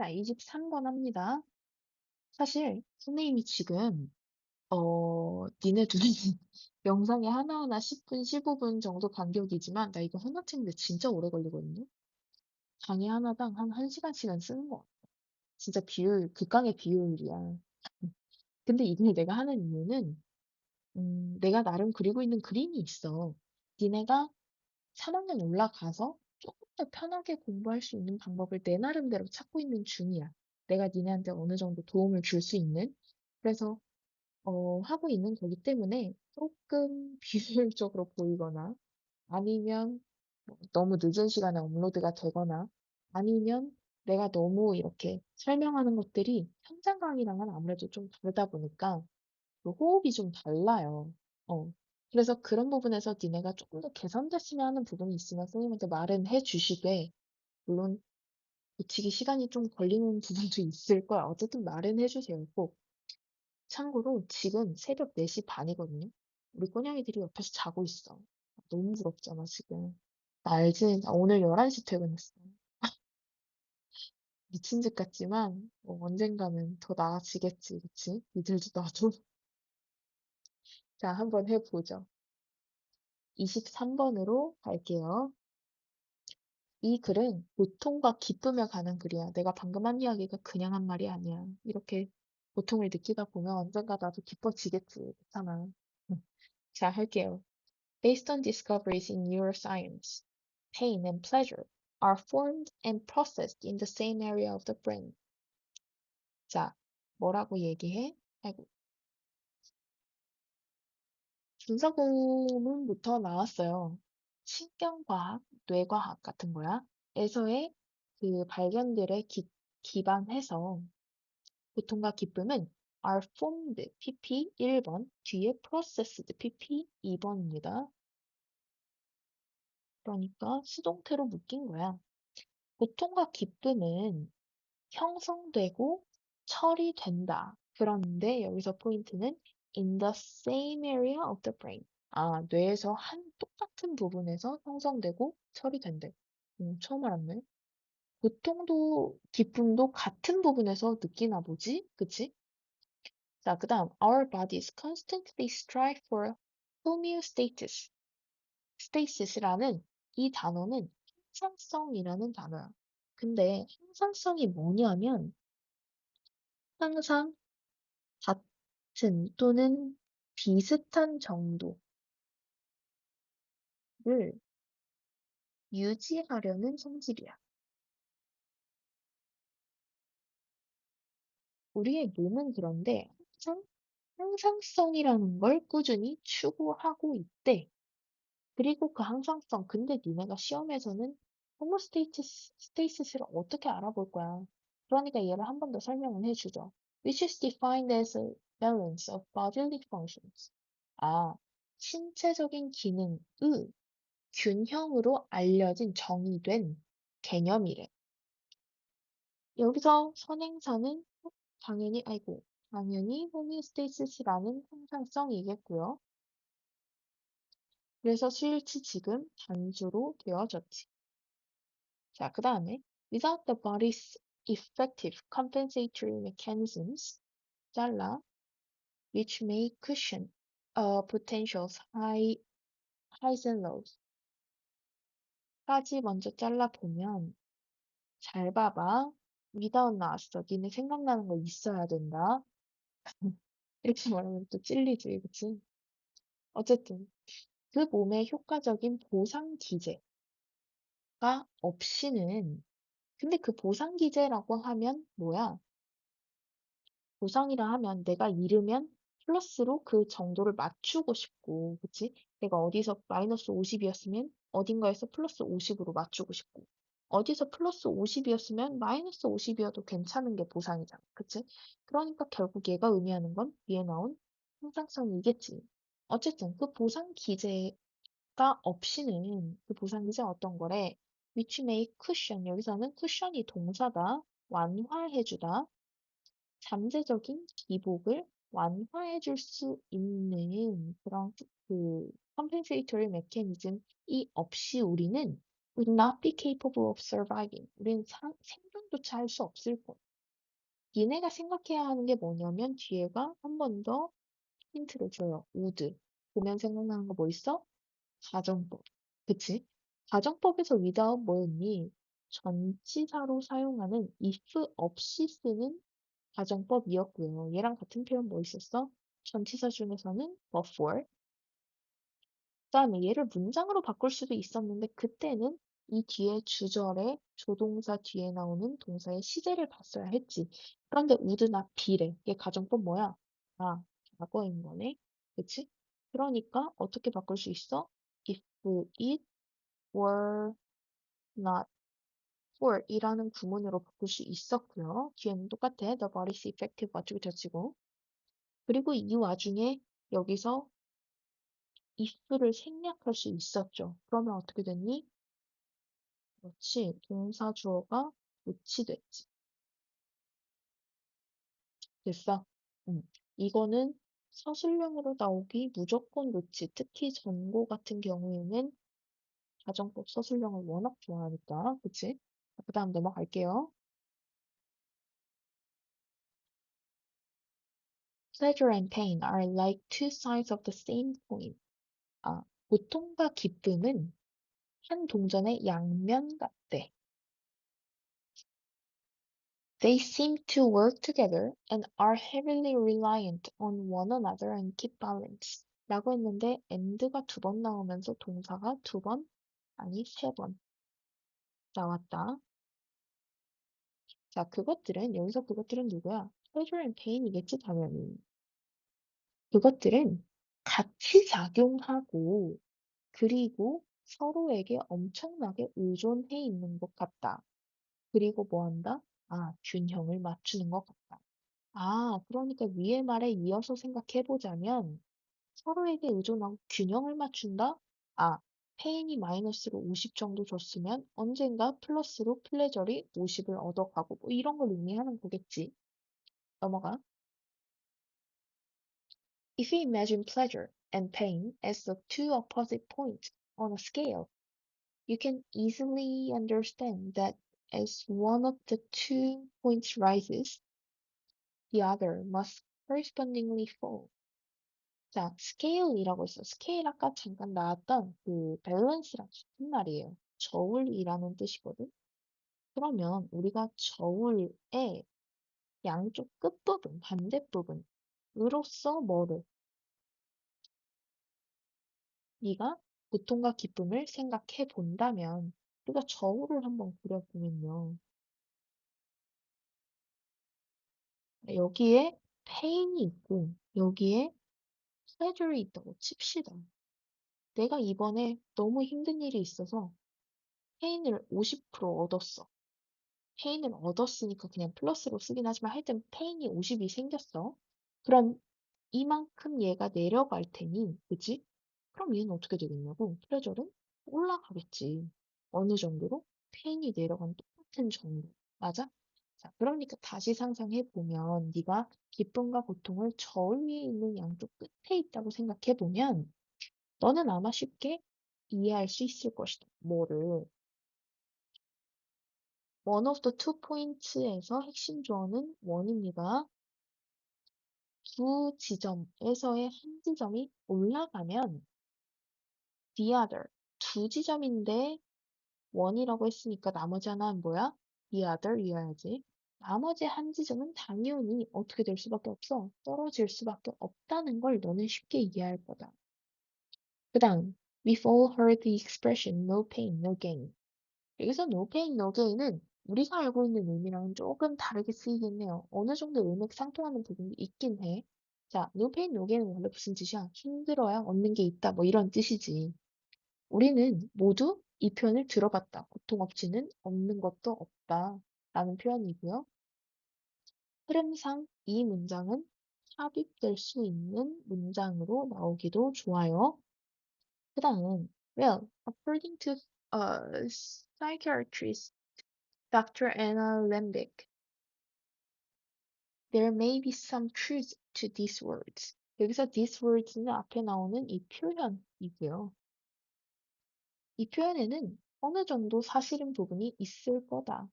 자, 23번 합니다. 사실 선생님이 지금 니네들은 영상이 하나하나 10분, 15분 정도 간격이지만 나 이거 하나 찍는데 진짜 오래 걸리거든요. 강의 하나당 한 1시간씩은 쓰는 거 같아. 진짜 극강의 비효율이야. 근데 이걸 내가 하는 이유는 내가 나름 그리고 있는 그림이 있어. 니네가 3학년 올라가서 조금 더 편하게 공부할 수 있는 방법을 내 나름대로 찾고 있는 중이야. 내가 니네한테 어느 정도 도움을 줄 수 있는. 그래서 하고 있는 거기 때문에 조금 비효율적으로 보이거나 아니면 뭐 너무 늦은 시간에 업로드가 되거나 아니면 내가 너무 이렇게 설명하는 것들이 현장 강의랑은 아무래도 좀 다르다 보니까 그 호흡이 좀 달라요. 어. 그래서 그런 부분에서 니네가 조금 더 개선됐으면 하는 부분이 있으면 선생님한테 말은 해주시되, 물론 고치기 시간이 좀 걸리는 부분도 있을 거야. 어쨌든 말은 해주세요. 꼭. 참고로 지금 새벽 4시 반이거든요. 우리 꼬냥이들이 옆에서 자고 있어. 너무 부럽잖아, 지금. 나 알지? 나 오늘 11시 퇴근했어. 미친 듯 같지만, 뭐 언젠가는 더 나아지겠지, 그치? 니들도 나도. 자, 한번 해보죠. 23번으로 갈게요. 이 글은 고통과 기쁨에 관한 글이야. 내가 방금 한 이야기가 그냥 한 말이 아니야. 이렇게 고통을 느끼다 보면 언젠가 나도 기뻐지겠지. 괜찮아. 응. 자, 할게요. Based on discoveries in neuroscience, pain and pleasure are formed and processed in the same area of the brain. 자, 뭐라고 얘기해? 아이고, 분사구문부터 나왔어요. 신경과학, 뇌과학 같은 거야. 에서의 그 발견들에 기반해서 고통과 기쁨은 are formed, PP 1번, 뒤에 processed, PP 2번입니다. 그러니까 수동태로 묶인 거야. 고통과 기쁨은 형성되고 처리된다. 그런데 여기서 포인트는 in the same area of the brain. 아, 뇌에서 똑같은 부분에서 형성되고 처리된대. 처음 알았네. 고통도 기쁨도 같은 부분에서 느끼나 보지? 그치? 자, 그 다음 our bodies constantly strive for homeostasis. stasis라는 이 단어는 항상성이라는 단어야. 근데 항상성이 뭐냐면 항상 같은 또는 비슷한 정도를 유지하려는 성질이야. 우리의 몸은 그런데 항상 항상성이라는 걸 꾸준히 추구하고 있대. 그리고 그 항상성, 근데 니네가 시험에서는 호모스테이시스를 어떻게 알아볼 거야? 그러니까 얘를 한 번 더 설명을 해주죠. Which is defined as a balance of bodily functions. 아, 신체적인 기능의 균형으로 알려진 정의된 개념이래. 여기서 선행사는 당연히 호미오스테이시스라는 항상성이겠고요. 그래서 수일치 지금 단수로 되어졌지. 자, 그 다음에 without the body's effective compensatory mechanisms 잘라 which may cushion potential highs and lows 까지 먼저 잘라보면 잘 봐봐. without 나왔어. 니네 생각나는 거 있어야 된다. 이렇게 말하면 또 찔리지, 그치? 어쨌든 그 몸의 효과적인 보상 기제가 없이는 근데 그 보상 기제라고 하면 뭐야? 보상이라 하면 내가 잃으면 플러스로 그 정도를 맞추고 싶고, 그치? 내가 어디서 마이너스 50이었으면 어딘가에서 플러스 50으로 맞추고 싶고, 어디서 플러스 50이었으면 마이너스 50이어도 괜찮은 게 보상이잖아. 그치? 그러니까 결국 얘가 의미하는 건 위에 나온 항상성이겠지. 어쨌든 그 보상 기제가 없이는 그 보상 기제가 어떤 거래? which make cushion. 여기서는 cushion이 동사다. 완화해주다. 잠재적인 기복을 완화해 줄 수 있는 그런 그 compensatory mechanism이 없이 우리는 would not be capable of surviving. 우리는 상상조차 할 수 없을 거야. 니네가 생각해야 하는 게 뭐냐면 뒤에가 한 번 더 힌트를 줘요. would. 보면 생각나는 거 뭐 있어? 가정법. 그치? 가정법에서 without 뭐였니? 전치사로 사용하는 if 없이 쓰는 가정법이었고요. 얘랑 같은 표현 뭐 있었어? 전치사 중에서는 but for. 그다음에 얘를 문장으로 바꿀 수도 있었는데 그때는 이 뒤에 주절에 조동사 뒤에 나오는 동사의 시제를 봤어야 했지. 그런데 would나 be래. 얘 가정법 뭐야? 아, 과거인 거네. 그치? 그러니까 어떻게 바꿀 수 있어? if it were not for 이라는 구문으로 바꿀 수 있었고요. 뒤에는 똑같아. The body is effective 어쩌고 저쩌고. 그리고 이 와중에 여기서 if를 생략할 수 있었죠. 그러면 어떻게 됐니? 그렇지. 동사 주어가 노치됐지. 됐어? 이거는 서술형으로 나오기 무조건 노치. 특히 전고 같은 경우에는 가정법 서술형을 워낙 좋아하니까. 그치? 그 다음 넘어갈게요. Pleasure and pain are like two sides of the same coin. 아, 고통과 기쁨은 한 동전의 양면 같대. They seem to work together and are heavily reliant on one another and keep balance. 라고 했는데 and가 두 번 나오면서 동사가 두 번, 아니 세 번 나왔다. 자, 여기서 그것들은 누구야? pleasure and pain이겠지, 당연히. 그것들은 같이 작용하고 그리고 서로에게 엄청나게 의존해 있는 것 같다. 그리고 뭐 한다? 아, 균형을 맞추는 것 같다. 아, 그러니까 위의 말에 이어서 생각해 보자면 서로에게 의존하고 균형을 맞춘다? 아, 페인이 마이너스로 50 정도 줬으면 언젠가 플러스로 플레저리 50을 얻어가고 뭐 이런 걸 의미하는 거겠지. 넘어가. If we imagine pleasure and pain as the two opposite points on a scale, you can easily understand that as one of the two points rises, the other must correspondingly fall. 자, 스케일이라고 있어. 스케일 아까 잠깐 나왔던 그 밸런스랑 같은 말이에요. 저울이라는 뜻이거든. 그러면 우리가 저울의 양쪽 끝부분, 반대부분으로서 뭐를 네가 고통과 기쁨을 생각해 본다면 우리가 저울을 한번 그려보면요. 여기에 페인이 있고 여기에 pleasure이 있다고 칩시다. 내가 이번에 너무 힘든 일이 있어서 페인을 50% 얻었어. 페인을 얻었으니까 그냥 플러스로 쓰긴 하지만 하여튼 페인이 50이 생겼어. 그럼 이만큼 얘가 내려갈 테니, 그치? 그럼 얘는 어떻게 되겠냐고? 플레저는 올라가겠지. 어느 정도로? 페인이 내려간 똑같은 정도. 맞아? 자, 그러니까 다시 상상해 보면 네가 기쁨과 고통을 저울 위에 있는 양쪽 끝에 있다고 생각해 보면 너는 아마 쉽게 이해할 수 있을 것이다. 뭐를? one of the two points에서 핵심 조어는 one입니다. 두 지점에서의 한 지점이 올라가면 the other 두 지점인데 one이라고 했으니까 나머지 하나는 뭐야? the other이어야지. 나머지 한 지점은 당연히 어떻게 될 수밖에 없어? 떨어질 수밖에 없다는 걸 너는 쉽게 이해할 거다. 그 다음, we've all heard the expression no pain, no gain. 여기서 no pain, no gain은 우리가 알고 있는 의미랑은 조금 다르게 쓰이겠네요. 어느 정도 일맥상통하는 부분이 있긴 해. 자, no pain, no gain은 원래 무슨 뜻이야? 힘들어야 얻는 게 있다. 뭐 이런 뜻이지. 우리는 모두 이 표현을 들어봤다. 고통 없이는 없는 것도 없다. 라는 표현이고요. 흐름상 이 문장은 삽입될 수 있는 문장으로 나오기도 좋아요. 그 다음, well, according to psychiatrist Dr. Anna Lembeck, there may be some truth to these words. 여기서 these words는 앞에 나오는 이 표현이고요. 이 표현에는 어느 정도 사실인 부분이 있을 거다.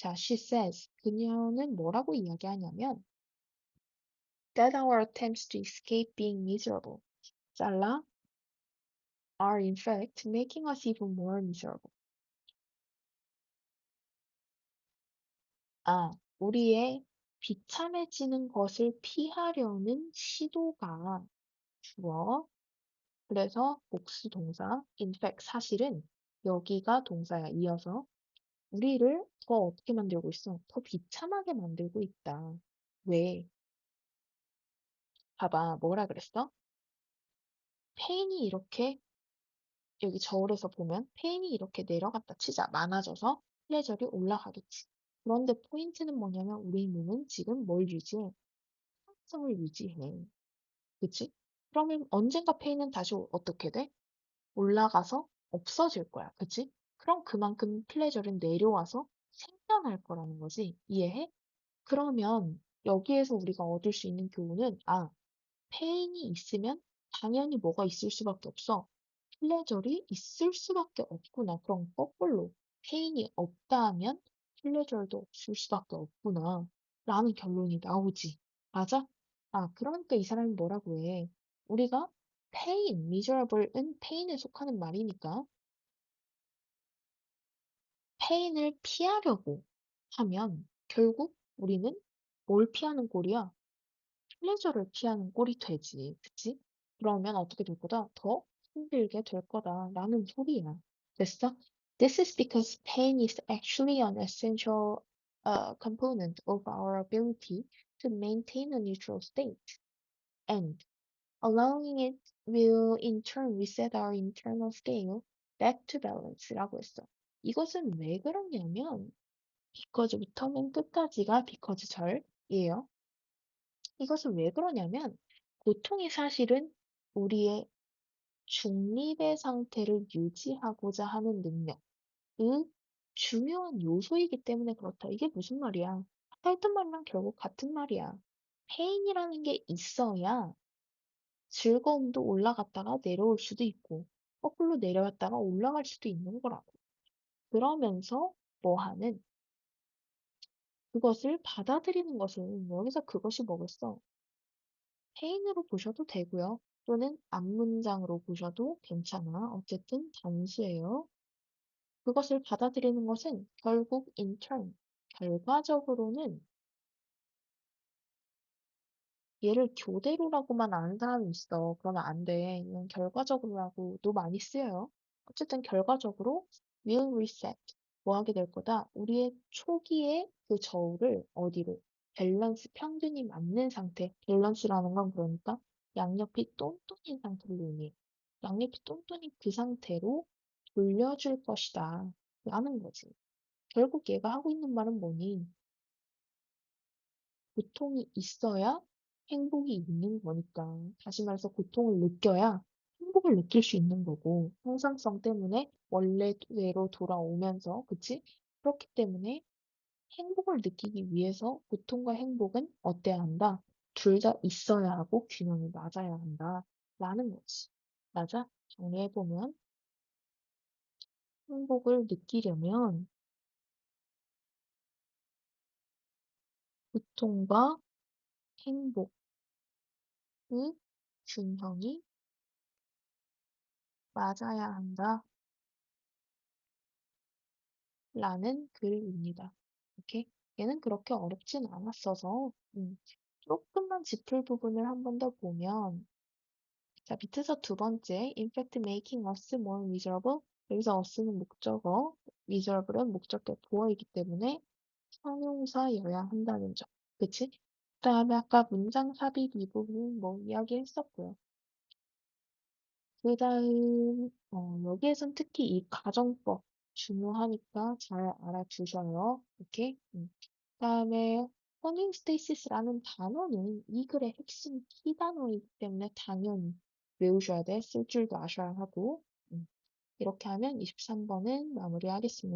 자, she says. 그녀는 뭐라고 이야기하냐면 that our attempts to escape being miserable, 잘라, are in fact making us even more miserable. 아, 우리의 비참해지는 것을 피하려는 시도가 주어. 그래서 복수 동사, in fact 사실은 여기가 동사야. 이어서 우리를 더 어떻게 만들고 있어? 더 비참하게 만들고 있다. 왜? 봐봐, 뭐라 그랬어? 페인이 이렇게 여기 저울에서 보면 페인이 이렇게 내려갔다 치자. 많아져서 플레저리 올라가겠지. 그런데 포인트는 뭐냐면 우리 몸은 지금 뭘 유지해? 항상을 유지해. 그치? 그러면 언젠가 페인은 다시 어떻게 돼? 올라가서 없어질 거야. 그치? 그럼 그만큼 플레저는 내려와서 생겨날 거라는 거지. 이해해? 그러면 여기에서 우리가 얻을 수 있는 교훈은, 아, 페인이 있으면 당연히 뭐가 있을 수밖에 없어. 플레저리 있을 수밖에 없구나. 그럼 거꾸로 페인이 없다 하면 플레저도 없을 수밖에 없구나. 라는 결론이 나오지. 맞아? 아, 그러니까 이 사람이 뭐라고 해. 우리가 pain, miserable은 pain에 속하는 말이니까 pain을 피하려고 하면 결국 우리는 뭘 피하는 꼴이야? 플레저를 피하는 꼴이 되지. 그치? 그러면 어떻게 될 거다? 더 힘들게 될 거다라는 소리야. 됐어? This is because pain is actually an essential component of our ability to maintain a neutral state. And allowing it will in turn reset our internal scale back to balance라고 했어. 이것은 왜 그러냐면 because부터 맨 끝까지가 because 절이에요. 이것은 왜 그러냐면 고통이 사실은 우리의 중립의 상태를 유지하고자 하는 능력의 중요한 요소이기 때문에 그렇다. 이게 무슨 말이야? 아까 했던 말이랑 결국 같은 말이야. 페인이라는 게 있어야 즐거움도 올라갔다가 내려올 수도 있고 거꾸로 내려왔다가 올라갈 수도 있는 거라고. 그러면서 뭐 하는 그것을 받아들이는 것은 여기서 그것이 뭐겠어? 페인으로 보셔도 되고요. 또는 앞문장으로 보셔도 괜찮아. 어쨌든 단수예요. 그것을 받아들이는 것은 결국 in turn, 결과적으로는 얘를 교대로라고만 아는 사람이 있어. 그러면 안 돼. 이건 결과적으로라고도 많이 쓰여요. 어쨌든 결과적으로 will reset. 뭐 하게 될 거다? 우리의 초기의 그 저울을 어디로? 밸런스, 평균이 맞는 상태. 밸런스라는 건 그러니까 양옆이 똔똔인 상태를 의미해. 양옆이 똔똔인 그 상태로 돌려줄 것이다. 라는 거지. 결국 얘가 하고 있는 말은 뭐니? 고통이 있어야 행복이 있는 거니까. 다시 말해서 고통을 느껴야 행복을 느낄 수 있는 거고, 형상성 때문에 원래대로 돌아오면서, 그치? 그렇기 때문에 행복을 느끼기 위해서 고통과 행복은 어때야 한다? 둘 다 있어야 하고 균형이 맞아야 한다. 라는 거지. 맞아? 정리해보면, 행복을 느끼려면 고통과 행복의 균형이 맞아야 한다. 라는 글입니다. 이렇게 얘는 그렇게 어렵진 않았어서 조금만 짚을 부분을 한 번 더 보면 자 밑에서 두 번째 in fact making us more miserable 여기서 us는 목적어 miserable은 목적격 보어이기 때문에 형용사여야 한다는 점 그치? 그 다음에 아까 문장 삽입 이 부분 뭐 이야기했었고요. 그 다음 여기에선 특히 이 가정법 중요하니까 잘 알아두셔요. 이렇게 그다음에 homeostasis 라는 단어는 이 글의 핵심 키 단어이기 때문에 당연히 외우셔야 돼. 쓸 줄도 아셔야 하고 이렇게 하면 23번은 마무리하겠습니다.